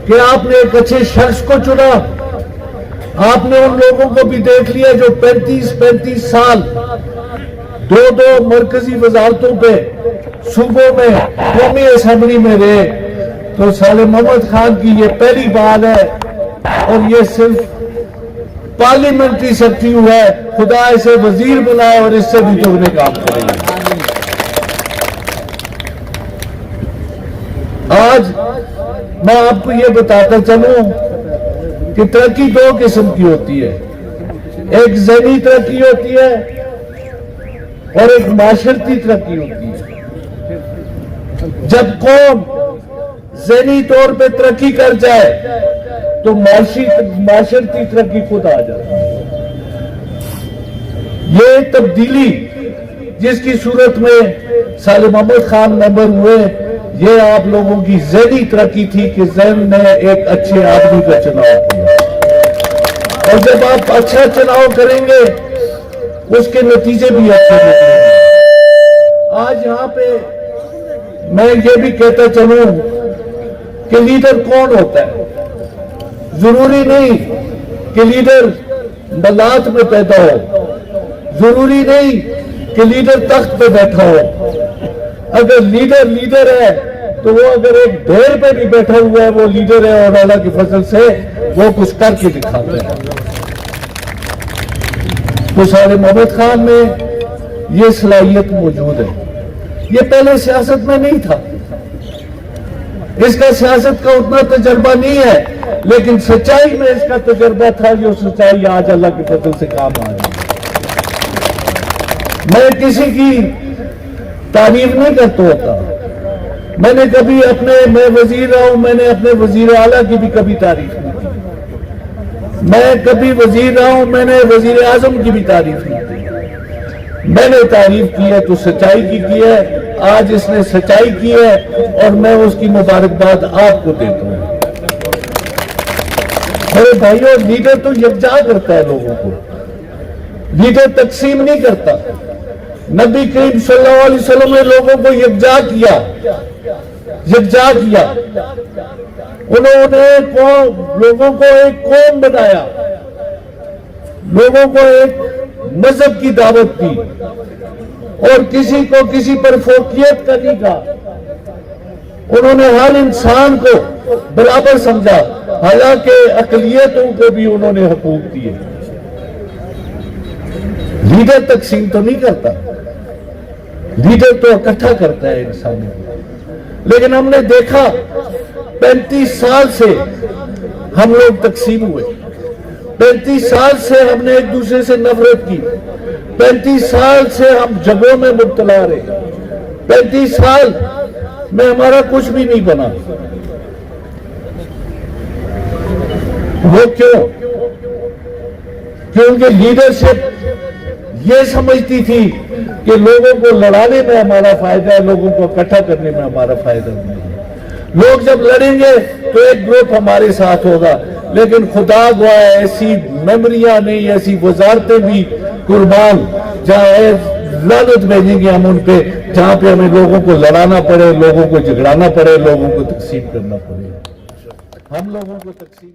کہ آپ نے ایک اچھے شخص کو چنا. آپ نے ان لوگوں کو بھی دیکھ لیا جو 35 سال دو مرکزی وزارتوں پہ صوبوں میں قومی اسمبلی میں رہے. تو صالح محمد خان کی یہ پہلی بار ہے اور یہ صرف پارلیمنٹری سیکرٹری ہوا ہے. خدا اسے وزیر بنائے اور اس سے بھی دگنے کام کرے گا. آج میں آپ کو یہ بتاتا چلوں کہ ترقی دو قسم کی ہوتی ہے. ایک ذہنی ترقی ہوتی ہے اور ایک معاشرتی ترقی ہوتی ہے. جب قوم ذہنی طور پہ ترقی کر جائے تو معاشرتی ترقی خود آ جاتی ہے. یہ تبدیلی جس کی صورت میں صالح محمد خان ممبر ہوئے، یہ آپ لوگوں کی ذہنی ترقی تھی کہ ذہن نے ایک اچھے آدمی کا چناؤ کیا. اور جب آپ اچھا چناؤ کریں گے اس کے نتیجے بھی اچھے نکلیں گے. آج یہاں پہ میں یہ بھی کہتا چلوں کہ لیڈر کون ہوتا ہے. ضروری نہیں کہ لیڈر ملات میں پیدا ہو، ضروری نہیں کہ لیڈر تخت پہ بیٹھا ہو. اگر لیڈر ہے تو وہ اگر ایک ڈھیر پہ بھی بیٹھا ہوا ہے وہ لیڈر ہے، اور اللہ کی فضل سے وہ کچھ کر کے دکھاتے ہیں. تو صالح محمد خان میں یہ صلاحیت موجود ہے. یہ پہلے سیاست میں نہیں تھا، اس کا سیاست کا اتنا تجربہ نہیں ہے، لیکن سچائی میں اس کا تجربہ تھا. جو سچائی آج اللہ کی فضل سے کام آ رہی ہے. میں کسی کی تعریف نہیں کرتا ہوتا. میں نے کبھی میں وزیر رہا ہوں، میں نے اپنے وزیر اعلیٰ کی بھی کبھی تعریف نہیں کی. میں کبھی وزیر رہا ہوں، میں نے وزیر اعظم کی بھی تعریف نہیں کی. میں نے تعریف کی ہے تو سچائی کی ہے. آج اس نے سچائی کی ہے اور میں اس کی مبارکباد آپ کو دیتا ہوں. میرے بھائیوں، لیڈر تو یکجا کرتا ہے لوگوں کو، لیڈر تقسیم نہیں کرتا. نبی کریم صلی اللہ علیہ وسلم نے لوگوں کو یکجا کیا. انہوں نے لوگوں کو ایک قوم بنایا، لوگوں کو ایک مذہب کی دعوت دی، اور کسی کو کسی پر فوقیت کا نہیں کہا. انہوں نے ہر انسان کو برابر سمجھا، حالانکہ اقلیتوں کو بھی انہوں نے حقوق دیے. لیڈر تقسیم تو نہیں کرتا، لیڈر تو اکٹھا کرتا ہے انسانوں کو. لیکن ہم نے دیکھا 35 سال سے ہم لوگ تقسیم ہوئے. 35 سال سے ہم نے ایک دوسرے سے نفرت کی. 35 سال سے ہم جگہوں میں مبتلا رہے. 35 سال میں ہمارا کچھ بھی نہیں بنا. وہ کیوں؟ کیونکہ لیڈرشپ یہ سمجھتی تھی کہ لوگوں کو لڑانے میں ہمارا فائدہ ہے، لوگوں کو اکٹھا کرنے میں ہمارا فائدہ نہیں ہے. لوگ جب لڑیں گے تو ایک گروپ ہمارے ساتھ ہوگا. لیکن خدا گواہ ہے ایسی میموریاں نہیں، ایسی وزارتیں بھی قربان جہاں لعنت بھیجیں گے ہم ان پہ، جہاں پہ ہمیں لوگوں کو لڑانا پڑے، لوگوں کو جھگڑانا پڑے، لوگوں کو تقسیم کرنا پڑے. ہم لوگوں کو تقسیم